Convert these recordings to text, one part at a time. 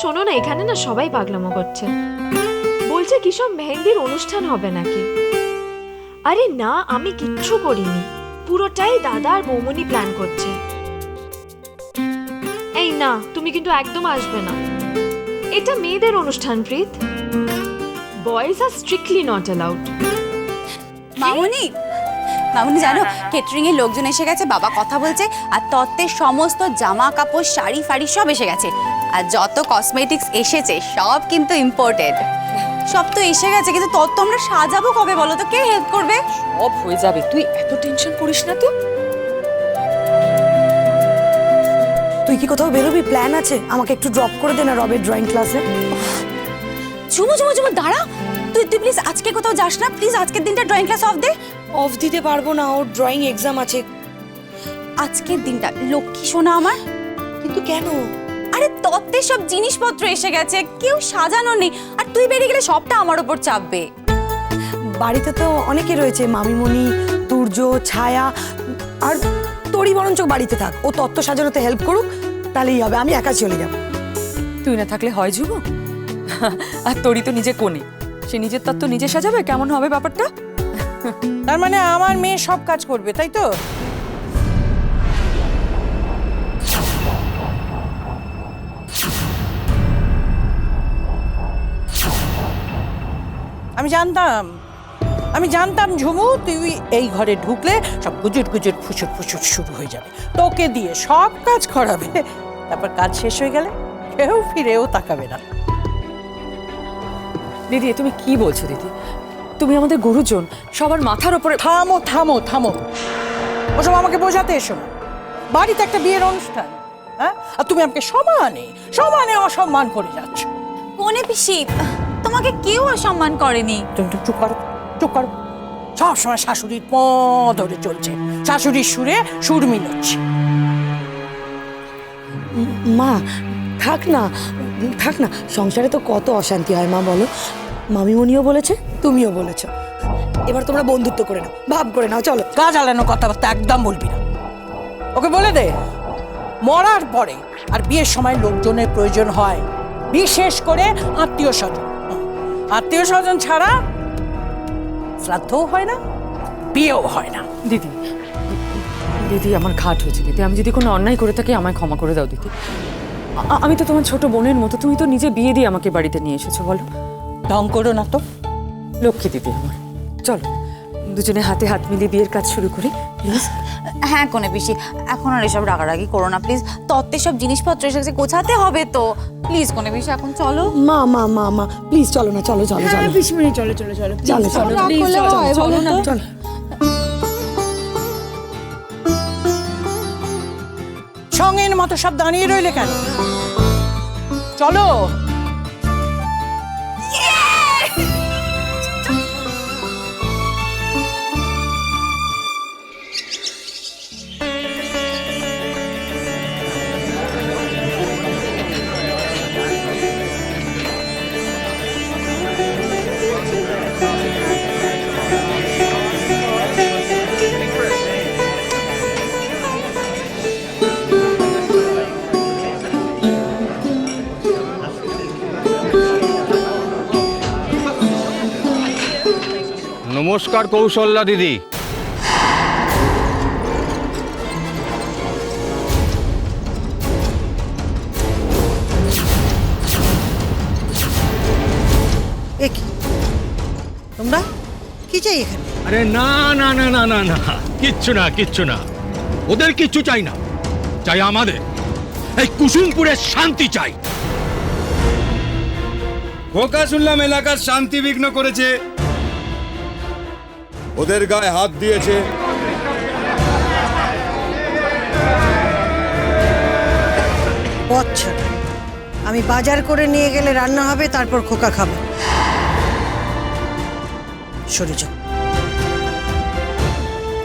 শোনো না, এখানে না সবাই পাগলামো করছে, বলছে কি সব মেহেন্দির অনুষ্ঠান হবে নাকি। আরে না, আমি কিচ্ছু করিনি, পুরোটাই দাদা আর বৌমনি প্ল্যান করছে। এই না, তুমি কিন্তু একদম আসবে না, এটা মেয়েদের অনুষ্ঠান প্রীত, বয়েজ আর স্ট্রিক্টলি নট অ্যালাউড। মামুনি, মামুনি জানো কেটারিং এর লোকজন এসে গেছে, বাবা কথা বলছে, আর তত্ত্বের সমস্ত জামা কাপড় শাড়ি ফাড়ি সব এসে গেছে, আর যত কসমেটিক্স এসেছে সব কিন্তু ইম্পোর্টেড। সব তো এসে গেছে, কিন্তু তত্ত্ব আমরা সাজাবো কবে বলো তো? কে হেল্প করবে? সব হয়ে যাবে, তুই এত টেনশন করিস না তো। তুই কি কোথাও বেরোবি? প্ল্যান আছে? আমাকে একটু ড্রপ করে দে না রবের ড্রয়িং ক্লাসে। ঝুমু ঝুমু ঝুমু দাঁড়া, তুই তুই প্লিজ আজকে কোথাও যাস না প্লিজ, আজকের দিনটা ড্রয়িং ক্লাস অফ দে। অফ দিতে পারবো না, ওর ড্রয়িং এক্সাম আছে। আজকের দিনটা লক্ষ্মী সোনা আমার। কিন্তু কেন? আরে তত্ত্বের সব জিনিসপত্র এসে গেছে, কেউ সাজানো নেই, আর তুই বেরিয়ে গেলে সবটা আমার উপর চাপবে। বাড়িতে তো অনেকে রয়েছে, মামিমণি, তুর্য, ছায়া, আর তোরই বরঞ্চ বাড়িতে থাক, ও তত্ত্ব সাজানোতে হেল্প করুক, তাহলেই হবে। আমি একা চলে যাব। তুই না থাকলে হয় যুব? আর তোরই তো নিজে কোণে, সে নিজের তত্ত্ব নিজে সাজাবে, কেমন হবে ব্যাপারটা? তার মানে আমার মেয়ে সব কাজ করবে, তাই তো? আমি জানতাম ঝুমু তুই এই ঘরে ঢুকলে সব গুজুট গুজুট ফুচুট ফুচুট শুরু হয়ে যাবে, তোকে দিয়ে সব কাজ করাবে, তারপর কাজ শেষ হয়ে গেলে কেউ ফিরেও তাকাবে না। দিদি তুমি কি বলছো? দিদি তুমি আমাদের গুরুজন, সবার মাথার ওপরে। থামো থামো থামো, ওসব আমাকে বোঝাতে এসো না। বাড়িতে একটা বিয়ের অনুষ্ঠান, হ্যাঁ, আর তুমি আমাকে সমানে সমানে অসম্মান করে যাচ্ছ। কোনে পিসি, তোমাকে কেউ অসম্মান করেনি। তুমি চুপ করো, চুপ করো। সবসময় শাশুড়ির প ধরে চলছে, শাশুড়ির সুরে সুর মিলাচ্ছে। মা থাক না, থাক না, সংসারে তো কত অশান্তি হয় মা, বলো। মামিমণিও বলেছে, তুমিও বলেছো, এবার তোমরা বন্ধুত্ব করে নাও, ভাব করে নাও, চলো। কাজ আলানো কথাবার্তা একদম বলবি না। ওকে বলে দে মরার পরে আর বিয়ের সময় লোকজনের প্রয়োজন হয়, বিশেষ করে আত্মীয় স্বজন। আত্মীয় স্বজন ছাড়া শ্রাদ্ধও হয় না, বিয়েও হয় না। দিদি দিদি আমার ঘাট হয়েছে দিদি, আমি যদি কোনো অন্যায় করে থাকি আমায় ক্ষমা করে দাও দিদি। আমি তো তোমার ছোট বোনের মতো, তুমি তো নিজে বিয়ে দিয়ে আমাকে বাড়িতে নিয়ে এসেছো, বলো। ঢং করো না তো। লক্ষ্মী দিদি আমার, চলো দুজনে হাতে হাত মিলিয়ে বিয়ের কাজ শুরু করি প্লিজ। হ্যাঁ কোনে পিসি, এখন আর এসব রাগারাগি করো না প্লিজ, তত্ত্বের সব জিনিসপত্র এসে গেছে, গোছাতে হবে তো। প্লিজ কোনে পিসি এখন চলো। মা মা মা মা প্লিজ চলো না, চলো চলো চলো পিসমণি চলো চলো চলো চলো চলো প্লিজ চলো না। চলো। সঙ্গের মতো সব দাঁড়িয়ে রইলে কেন? চলো। নমস্কার কৌশল্যা দিদি। তোমরা কি চাই এখানে? আরে না না না না না না, কিচ্ছু না কিচ্ছু না, ওদের কিচ্ছু চাই না, চাই আমাদের এই কুসুমপুরের শান্তি চাই। খোকা শুনলাম এলাকার শান্তি বিঘ্ন করেছে, ওদের গায়ে হাত দিয়েছে। আচ্ছা, আমি বাজার করে নিয়ে গেলে রান্না হবে, তারপর খোকা খাবে। সরে যাও।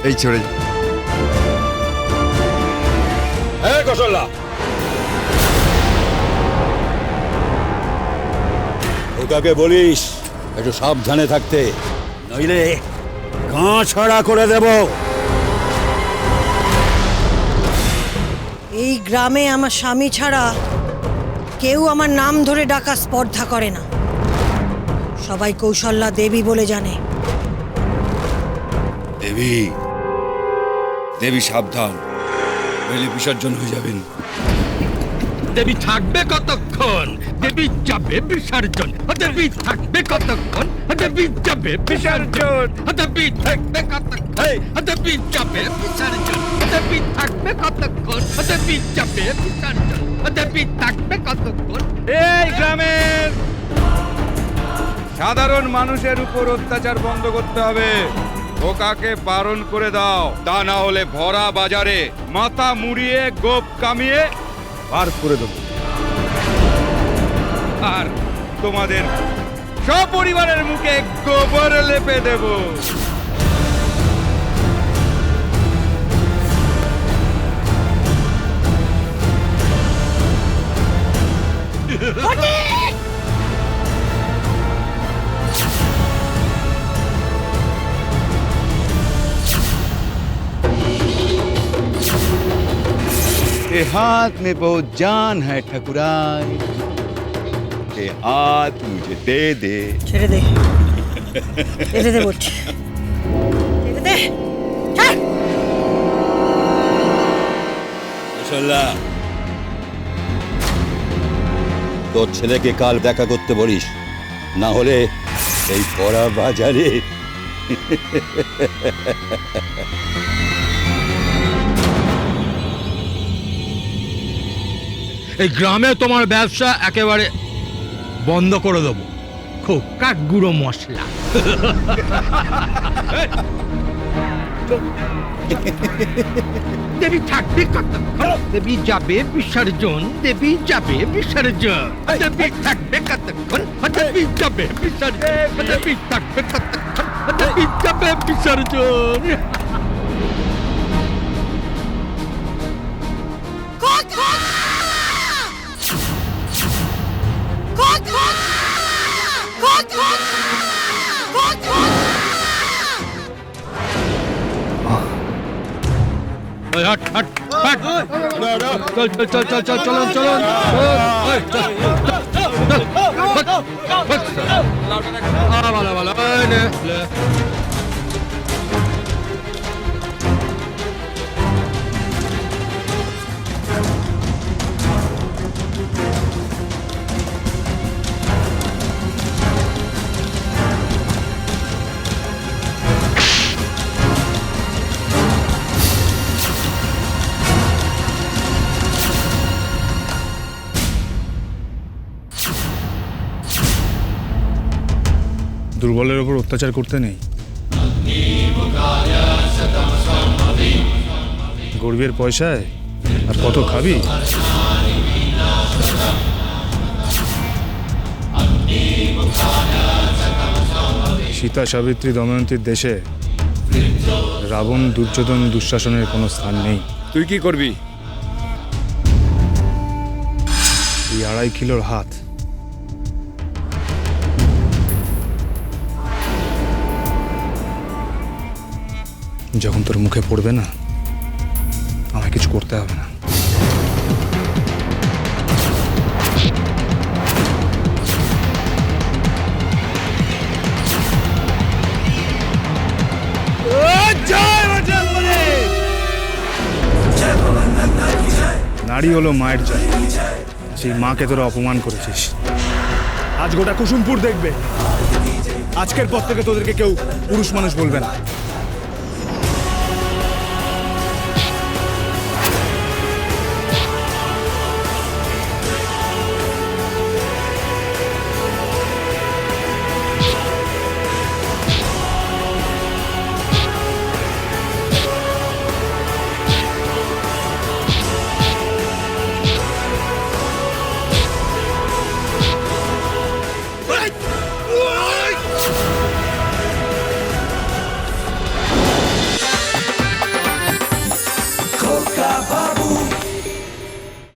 এই ছেড়ে এই কৌশল্যা, ওটাকে বলিস একটু সাবধানে থাকতে, নইলে গাঁ ছড়া করে দেব। এই গ্রামে আমার স্বামী ছাড়া কেউ আমার নাম ধরে ডাকা স্পর্ধা করে না। সবাই কৌশল্যা দেবী বলে জানে। দেবী, দেবী সাবধান, নইলে বিসর্জন হয়ে যাবেন। দেবী থাকবে কতক্ষণ? দেবী যাবে বিসর্জন। দেবী থাকবে কতক্ষণ? দেবী যাবে বিসর্জন। দেবী থাকবে কতক্ষণ? দেবী যাবে বিসর্জন। দেবী থাকবে কতক্ষণ? দেবী যাবে বিসর্জন। দেবী থাকবে কতক্ষণ? এই গ্রামের সাধারণ মানুষের উপর অত্যাচার বন্ধ করতে হবে। ওকাকে বারণ করে দাও, তা না হলে ভরা বাজারে মাথা মুড়িয়ে গোপ কামিয়ে বার করে দেবো। আর তোমাদের সপরিবারের মুখে গোবর লেপে দেব। ये हाथ में बहुत जान है ठकुराई, ये हाथ मुझे दे दे। ছেড়ে দে, ছেড়ে দে বলছি, ছেড়ে দে। ছাড়। কৌশল্যা, তোর ছেলেকে কাল দেখা করতে বলিস, না হলে এই পড়া বাজারে এই গ্রামে তোমার ব্যবসা একেবারে বন্ধ করে দেবো। খুব কাঠ গুঁড়ো মশলা। দেবী থাকবে কতক্ষণ? দেবী যাবে বিসর্জন। দেবী যাবে বিসর্জন। দেবী থাকবে কতক্ষণ? দেবী যাবে বিসর্জন। দেবী থাকবে কতক্ষণ? দেবী যাবে বিসর্জন। हट हट हट चल चल चल चल चल चलो चलो वाला वाला দুর্বলের উপর অত্যাচার করতে নেই। গরিবের পয়সায় আর কত খাবি? সীতা সাবিত্রী দময়ন্তীর দেশে রাবণ দুর্যোধন দুঃশাসনের কোনো স্থান নেই। তুই কি করবি? এই 2.5 কিলোর হাত যখন তোর মুখে পড়বে না, আমায় কিছু করতে হবে না। নারী হলো মায়ের জয়, সেই মাকে তোরা অপমান করেছিস। আজ গোটা কুসুমপুর দেখবে, আজকের পর থেকে তোদেরকে কেউ পুরুষ মানুষ বলবে না।